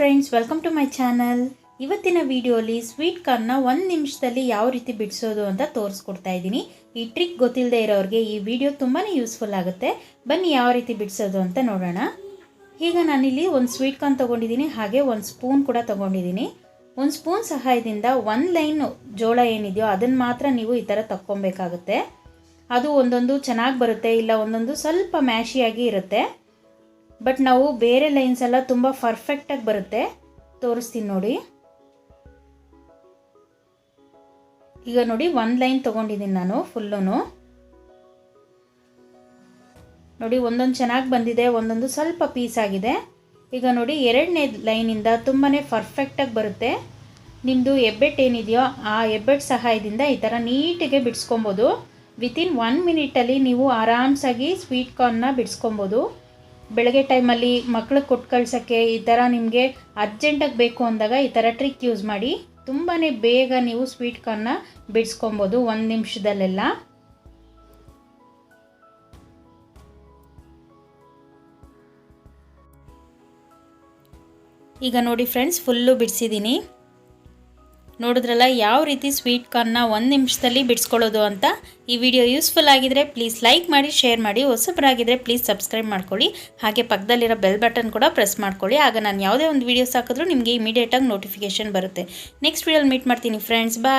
Friends, welcome to my channel. ಇವತ್ತಿನ ವಿಡಿಯೋಲಿ sweet ಕಾರ್ನ್ನ 1 ನಿಮಿಷದಲ್ಲಿ ಯಾವ ರೀತಿ ಬಿಡಿಸೋದು ಅಂತ ತೋರಿಸ್ಕೊಡ್ತಾ ಇದ್ದೀನಿ. ಈ ಟ್ರಿಕ್ ಗೊತ್ತಿಲ್ಲದೆ ಇರೋರಿಗೆ ಈ ವಿಡಿಯೋ ತುಂಬಾ ಯೂಸ್ಫುಲ್ ಆಗುತ್ತೆ. ಬನ್ನಿ ಯಾವ ರೀತಿ ಬಿಡಿಸೋದು ಅಂತ ನೋಡೋಣ. ಈಗ ನಾನಿಲ್ಲಿ ಒಂದು ಸ್ವೀಟ್ ಕಾರ್ನ್ ತೊಗೊಂಡಿದ್ದೀನಿ, ಹಾಗೆ ಒಂದು ಸ್ಪೂನ್ ಕೂಡ ತೊಗೊಂಡಿದ್ದೀನಿ. ಒಂದು ಸ್ಪೂನ್ ಸಹಾಯದಿಂದ 1 ಲೈನ್ ಜೋಳ ಏನಿದೆಯೋ ಅದನ್ನು ಮಾತ್ರ ನೀವು ಈ ಥರ ತಕ್ಕೊಬೇಕಾಗುತ್ತೆ. ಅದು ಒಂದೊಂದು ಚೆನ್ನಾಗಿ ಬರುತ್ತೆ, ಇಲ್ಲ ಒಂದೊಂದು ಸ್ವಲ್ಪ ಮ್ಯಾಶಿಯಾಗಿ ಇರುತ್ತೆ. ಬಟ್ ನಾವು ಬೇರೆ ಲೈನ್ಸ್ ಎಲ್ಲ ತುಂಬ ಪರ್ಫೆಕ್ಟಾಗಿ ಬರುತ್ತೆ. ತೋರಿಸ್ತೀನಿ ನೋಡಿ. ಈಗ ನೋಡಿ 1 ಲೈನ್ ತೊಗೊಂಡಿದ್ದೀನಿ ನಾನು ಫುಲ್ಲೂ. ನೋಡಿ ಒಂದೊಂದು ಚೆನ್ನಾಗಿ ಬಂದಿದೆ, ಒಂದೊಂದು ಸ್ವಲ್ಪ ಪೀಸ್ ಆಗಿದೆ. ಈಗ ನೋಡಿ 2ನೇ ಲೈನಿಂದ ತುಂಬಾ ಪರ್ಫೆಕ್ಟಾಗಿ ಬರುತ್ತೆ. ನಿಮ್ಮದು ಹೆಬ್ಬೆಟ್ಟು ಏನಿದೆಯೋ ಆ ಹೆಬ್ಬೆಟ್ಟು ಸಹಾಯದಿಂದ ಈ ಥರ ನೀಟಾಗೆ ಬಿಡಿಸ್ಕೊಬೋದು. ವಿತಿನ್ 1 ಮಿನಿಟಲ್ಲಿ ನೀವು ಆರಾಮ್ಸಾಗಿ ಸ್ವೀಟ್ ಕಾರ್ನ್ನ ಬಿಡಿಸ್ಕೊಬೋದು. ಬೆಳಗ್ಗೆ ಟೈಮಲ್ಲಿ ಮಕ್ಳಿಗೆ ಕೊಟ್ಟು ಕಳ್ಸೋಕ್ಕೆ ಈ ಥರ ನಿಮಗೆ ಅರ್ಜೆಂಟಾಗಿ ಬೇಕು ಅಂದಾಗ ಈ ಥರ ಟ್ರಿಕ್ ಯೂಸ್ ಮಾಡಿ ತುಂಬಾ ಬೇಗ ನೀವು ಸ್ವೀಟ್ ಕಾರ್ನ್ನ ಬಿಡಿಸ್ಕೊಬೋದು 1 ನಿಮಿಷದಲ್ಲೆಲ್ಲ. ಈಗ ನೋಡಿ ಫ್ರೆಂಡ್ಸ್, ಫುಲ್ಲು ಬಿಡಿಸಿದ್ದೀನಿ. ನೋಡಿದ್ರಲ್ಲ ಯಾವ ರೀತಿ ಸ್ವೀಟ್ ಕಾರ್ನ್ನ 1 ನಿಮಿಷದಲ್ಲಿ ಬಿಡಿಸ್ಕೊಳ್ಳೋದು ಅಂತ. ಈ ವಿಡಿಯೋ ಯೂಸ್ಫುಲ್ ಆಗಿದ್ರೆ ಪ್ಲೀಸ್ ಲೈಕ್ ಮಾಡಿ, ಶೇರ್ ಮಾಡಿ. ಹೊಸಬರಾಗಿದ್ದರೆ ಪ್ಲೀಸ್ ಸಬ್ಸ್ಕ್ರೈಬ್ ಮಾಡ್ಕೊಳ್ಳಿ. ಹಾಗೆ ಪಕ್ಕದಲ್ಲಿರೋ ಬೆಲ್ ಬಟನ್ ಕೂಡ ಪ್ರೆಸ್ ಮಾಡ್ಕೊಳ್ಳಿ. ಆಗ ನಾನು ಯಾವುದೇ ಒಂದು ವೀಡಿಯೋಸ್ ಹಾಕಿದ್ರೂ ನಿಮಗೆ ಇಮಿಡಿಯೇಟಾಗಿ ನೋಟಿಫಿಕೇಷನ್ ಬರುತ್ತೆ. ನೆಕ್ಸ್ಟ್ ವಿಡಿಯೋಲಿ ಮೀಟ್ ಮಾಡ್ತೀನಿ ಫ್ರೆಂಡ್ಸ್. ಬಾಯ್.